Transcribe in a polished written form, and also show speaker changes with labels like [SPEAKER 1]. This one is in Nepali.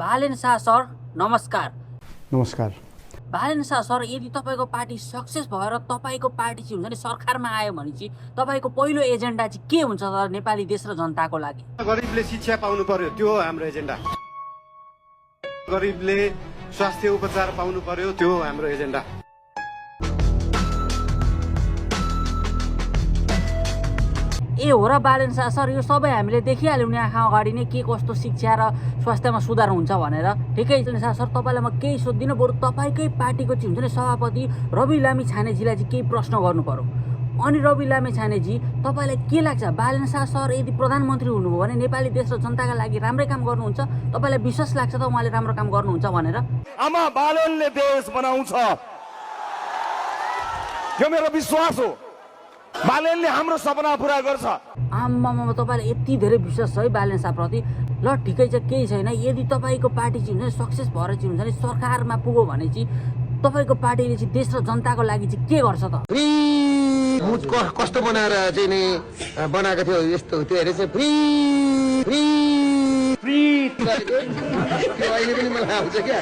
[SPEAKER 1] बालेन शाह सर नमस्कार।
[SPEAKER 2] नमस्कार।
[SPEAKER 1] बालेन शाह सर, यदि तपाईँको पार्टी सक्सेस भएर तपाईँको पार्टी चाहिँ हुन्छ नि सरकारमा आयो भने चाहिँ तपाईँको पहिलो एजेन्डा चाहिँ के हुन्छ त नेपाली देश र जनताको लागि?
[SPEAKER 3] गरिबले शिक्षा पाउनु पर्यो, त्यो हो हाम्रो एजेन्डा। गरिबले स्वास्थ्य उपचार पाउनु पर्यो, त्यो हो हाम्रो एजेन्डा।
[SPEAKER 1] ए हो र बालेन शाह सर, यो सबै हामीले देखिहाल्यौँ नि आँखा अगाडि नै के कस्तो शिक्षा र स्वास्थ्यमा सुधार हुन्छ भनेर। ठिकै छ शाह सर, तपाईँलाई म केही सोध्दिनँ, बरु तपाईँकै पार्टीको चाहिँ हुन्छ नि सभापति रवि लामी छानेजीलाई चाहिँ केही प्रश्न गर्नु पर्यो। अनि रवि लामी छानेजी, तपाईँलाई के लाग्छ बालेन शाह सर यदि प्रधानमन्त्री हुनुभयो भने नेपाली देश र जनताका लागि राम्रै काम गर्नुहुन्छ? तपाईँलाई विश्वास लाग्छ त उहाँले राम्रो काम गर्नुहुन्छ भनेर?
[SPEAKER 4] आमा बालेनले देश बनाउँछ, यो मेरो विश्वास हो। बालेनले हाम्रो सपना पुरा गर्छ।
[SPEAKER 1] आम्मामा, तपाईँलाई यति धेरै विश्वास छ है बालेन शाहप्रति? ल ठिकै छ, केही छैन। यदि तपाईँको पार्टी चाहिँ हुन्छ नि सक्सेस भएर चाहिँ हुन्छ नि सरकारमा पुग्यो भने चाहिँ तपाईँको पार्टीले चाहिँ देश र जनताको लागि चाहिँ के गर्छ त?
[SPEAKER 5] कस्तो बनाएर चाहिँ नि बनाएको थियो, यस्तो त्यो हेरे चाहिँ फ्री फ्री फ्री अहिले पनि मलाई आउँछ क्या।